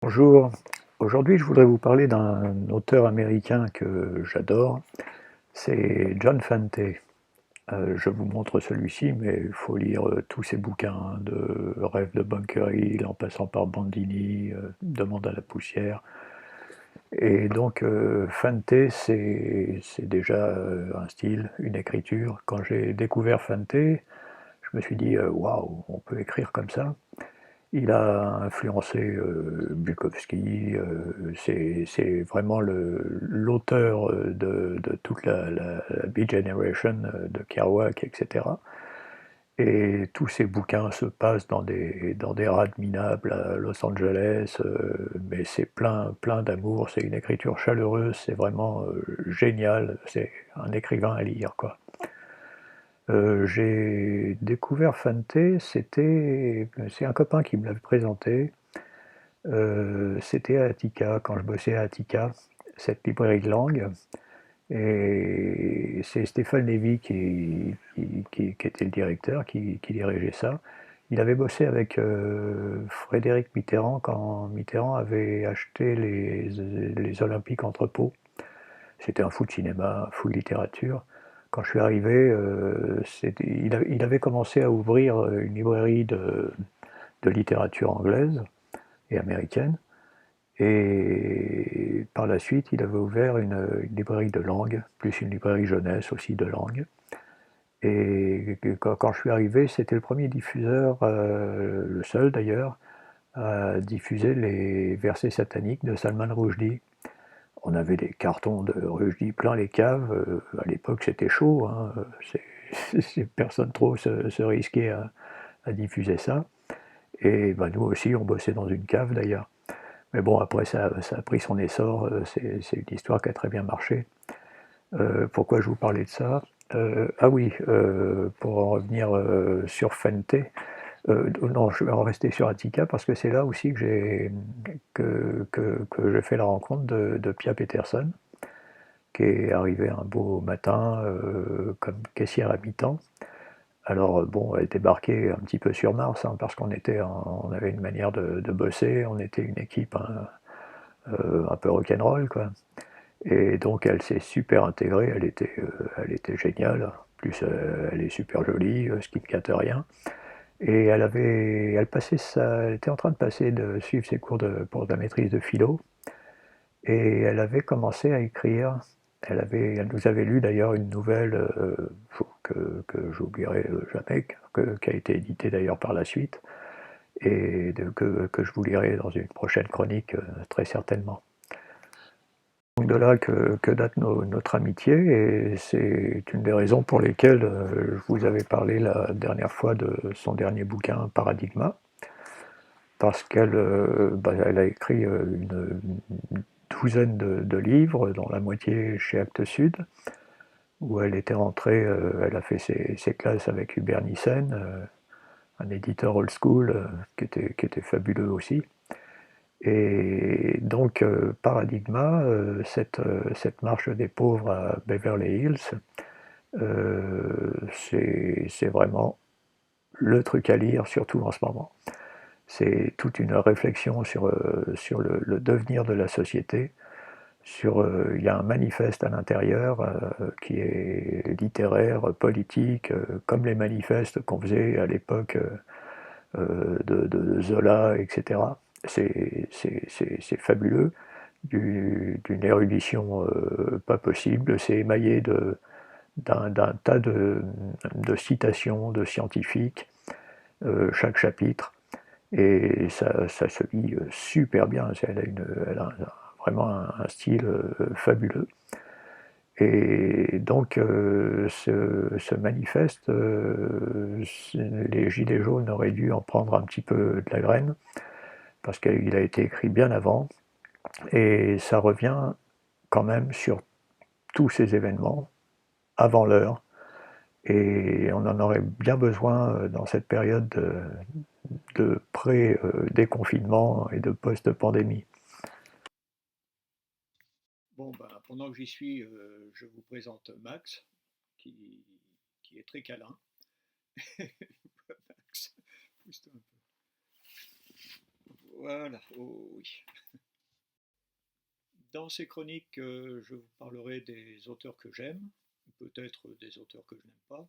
Bonjour, aujourd'hui je voudrais vous parler d'un auteur américain que j'adore, c'est John Fante. Je vous montre celui-ci, mais il faut lire tous ses bouquins, hein, de Rêve de Bunker Hill, en passant par Bandini, Demande à la poussière. Et donc Fante, c'est déjà un style, une écriture. Quand j'ai découvert Fante, je me suis dit, waouh, on peut écrire comme ça. Il a influencé Bukowski, c'est vraiment l'auteur de toute la Beat Generation de Kerouac, etc. Et tous ces bouquins se passent dans des rades minables à Los Angeles, mais c'est plein d'amour, c'est une écriture chaleureuse, c'est vraiment génial, c'est un écrivain à lire, quoi. J'ai découvert Fante, c'est un copain qui me l'avait présenté. C'était à Attica, quand je bossais à Attica, cette librairie de langue. Et c'est Stéphane Lévy qui était le directeur, qui dirigeait ça. Il avait bossé avec Frédéric Mitterrand quand Mitterrand avait acheté les Olympiques Entrepôts. C'était un fou de cinéma, un fou de littérature. Quand je suis arrivé, il avait commencé à ouvrir une librairie de littérature anglaise et américaine. Et par la suite, il avait ouvert une librairie de langue, plus une librairie jeunesse aussi de langue. Et quand je suis arrivé, c'était le premier diffuseur, le seul d'ailleurs, à diffuser les versets sataniques de Salman Rushdie. On avait des cartons de Rushdie plein les caves. À l'époque, c'était chaud, hein. Personne trop se risquait à diffuser ça. Et ben, nous aussi, on bossait dans une cave d'ailleurs. Mais bon, après, ça a pris son essor. C'est une histoire qui a très bien marché. Pourquoi je vous parlais de ça? Ah oui, pour en revenir sur Fente. Non, je vais en rester sur Attica parce que c'est là aussi que j'ai fait la rencontre de Pia Peterson, qui est arrivée un beau matin comme caissière à mi-temps. Alors bon, elle débarquait un petit peu sur Mars, hein, parce on avait une manière de bosser, on était une équipe un peu rock'n'roll, quoi. Et donc elle s'est super intégrée, elle était géniale. En plus, elle est super jolie, ce qui ne gâte rien. Et elle était en train de suivre ses cours pour la maîtrise de philo, et elle avait commencé à écrire. Elle nous avait lu d'ailleurs une nouvelle que j'oublierai jamais, qui a été éditée d'ailleurs par la suite, et que je vous lirai dans une prochaine chronique très certainement. Donc de là que date notre amitié, et c'est une des raisons pour lesquelles je vous avais parlé la dernière fois de son dernier bouquin, Paradigma, parce elle a écrit une douzaine de livres, dont la moitié chez Actes Sud, où elle était rentrée, elle a fait ses classes avec Hubert Nissen, un éditeur old school qui était fabuleux aussi. Et donc Paradigma, cette marche des pauvres à Beverly Hills, c'est vraiment le truc à lire, surtout en ce moment. C'est toute une réflexion sur le devenir de la société. Il y a un manifeste à l'intérieur qui est littéraire, politique, comme les manifestes qu'on faisait à l'époque de Zola, etc. C'est fabuleux, d'une érudition pas possible. C'est émaillé d'un tas de citations de scientifiques, chaque chapitre, et ça se lit super bien. Vraiment un style fabuleux. Et donc ce manifeste, les Gilets jaunes auraient dû en prendre un petit peu de la graine, parce qu'il a été écrit bien avant, et ça revient quand même sur tous ces événements avant l'heure, et on en aurait bien besoin dans cette période de pré-déconfinement et de post-pandémie. Bon, ben, pendant que j'y suis, je vous présente Max, qui, qui est très câlin. Max, juste un peu. Voilà, oh oui. Dans ces chroniques, je vous parlerai des auteurs que j'aime, peut-être des auteurs que je n'aime pas,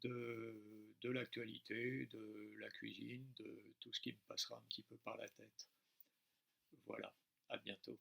de l'actualité, de la cuisine, de tout ce qui me passera un petit peu par la tête. Voilà, à bientôt.